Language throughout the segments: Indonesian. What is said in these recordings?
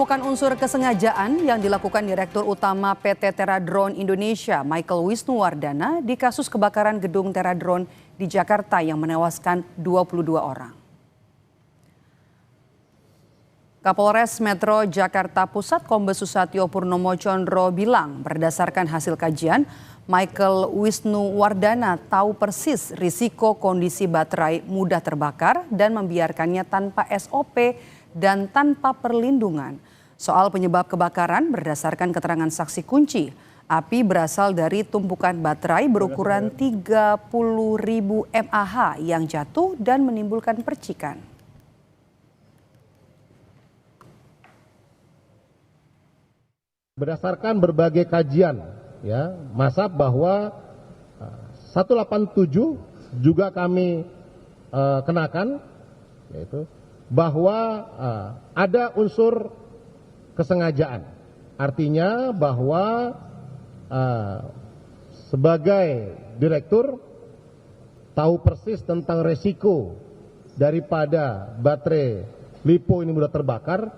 menemukan unsur kesengajaan yang dilakukan Direktur Utama PT Teradrone Indonesia, Michael Wisnuwardana, di kasus kebakaran gedung Teradrone di Jakarta yang menewaskan 22 orang. Kapolres Metro Jakarta Pusat Kombes Susatyo Purnomo Condro bilang berdasarkan hasil kajian, Michael Wisnuwardana tahu persis risiko kondisi baterai mudah terbakar dan membiarkannya tanpa SOP dan tanpa perlindungan. Soal penyebab kebakaran berdasarkan keterangan saksi kunci, api berasal dari tumpukan baterai berukuran 30.000 mAh yang jatuh dan menimbulkan percikan. Berdasarkan berbagai kajian, ya, masa bahwa 187 juga kami kenakan, yaitu bahwa ada unsur kesengajaan. Artinya bahwa sebagai direktur tahu persis tentang resiko daripada baterai LiPo ini mudah terbakar,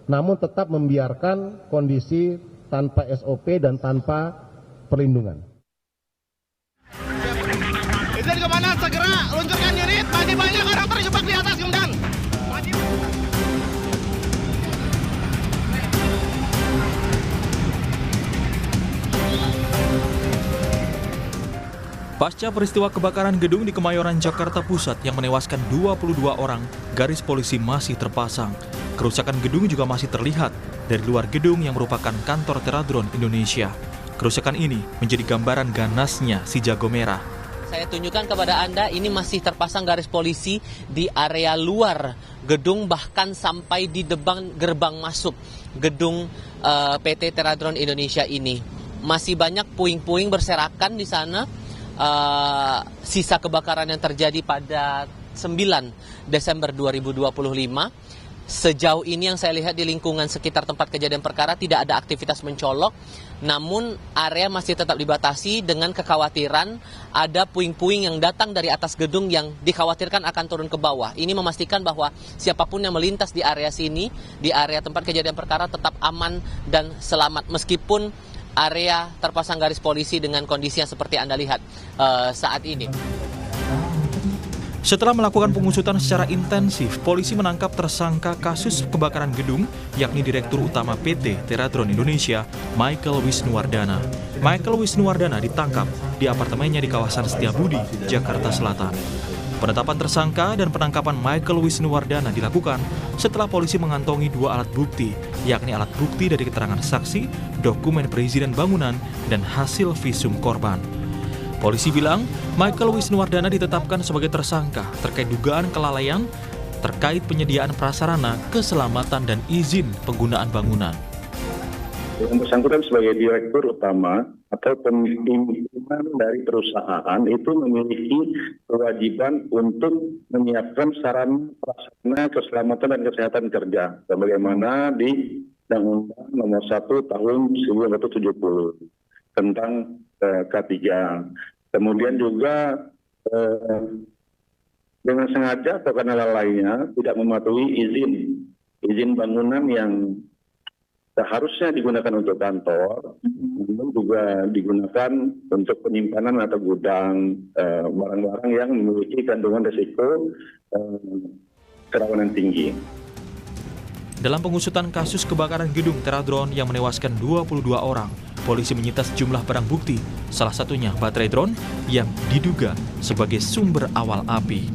namun tetap membiarkan kondisi tanpa SOP dan tanpa perlindungan. Izin kemana? Segera luncurkan unit. Masih banyak orang terjebak di atas kemudian. Pasca peristiwa kebakaran gedung di Kemayoran, Jakarta Pusat yang menewaskan 22 orang, garis polisi masih terpasang. Kerusakan gedung juga masih terlihat dari luar gedung yang merupakan kantor Teradrone Indonesia. Kerusakan ini menjadi gambaran ganasnya si jago merah. Saya tunjukkan kepada Anda, ini masih terpasang garis polisi di area luar gedung, bahkan sampai di depan gerbang masuk gedung PT Teradrone Indonesia ini. Masih banyak puing-puing berserakan di sana. Sisa kebakaran yang terjadi pada 9 Desember 2025. Sejauh ini yang saya lihat di lingkungan sekitar tempat kejadian perkara tidak ada aktivitas mencolok, namun area masih tetap dibatasi dengan kekhawatiran ada puing-puing yang datang dari atas gedung yang dikhawatirkan akan turun ke bawah. Ini memastikan bahwa siapapun yang melintas di area sini, di area tempat kejadian perkara tetap aman dan selamat, meskipun area terpasang garis polisi dengan kondisi yang seperti Anda lihat saat ini. Setelah melakukan pengusutan secara intensif, polisi menangkap tersangka kasus kebakaran gedung, yakni Direktur Utama PT Teradrone Indonesia, Michael Wisnuwardana. Michael Wisnuwardana ditangkap di apartemennya di kawasan Setiabudi, Jakarta Selatan. Penetapan tersangka dan penangkapan Michael Wisnuwardana dilakukan setelah polisi mengantongi 2 alat bukti, yakni alat bukti dari keterangan saksi, dokumen perizinan bangunan, dan hasil visum korban. Polisi bilang Michael Wisnuwardana ditetapkan sebagai tersangka terkait dugaan kelalaian terkait penyediaan prasarana, keselamatan, dan izin penggunaan bangunan. Yang bersangkutan sebagai direktur utama atau pimpinan dari perusahaan itu memiliki kewajiban untuk menyiapkan sarana prasarana keselamatan dan kesehatan kerja, sebagaimana di Undang-Undang Nomor 1 Tahun 1970 tentang K3. Kemudian juga dengan sengaja atau karena lalainya tidak mematuhi izin bangunan yang seharusnya digunakan untuk kantor, namun juga digunakan untuk penyimpanan atau gudang barang-barang yang memiliki kandungan risiko kerawanan tinggi. Dalam pengusutan kasus kebakaran gedung Teradrone yang menewaskan 22 orang, polisi menyita sejumlah barang bukti, salah satunya baterai drone yang diduga sebagai sumber awal api.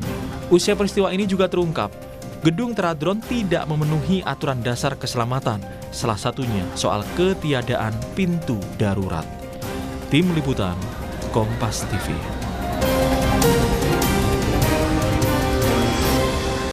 Usai peristiwa ini juga terungkap, gedung Teradrone tidak memenuhi aturan dasar keselamatan, salah satunya soal ketiadaan pintu darurat. Tim Liputan, Kompas TV.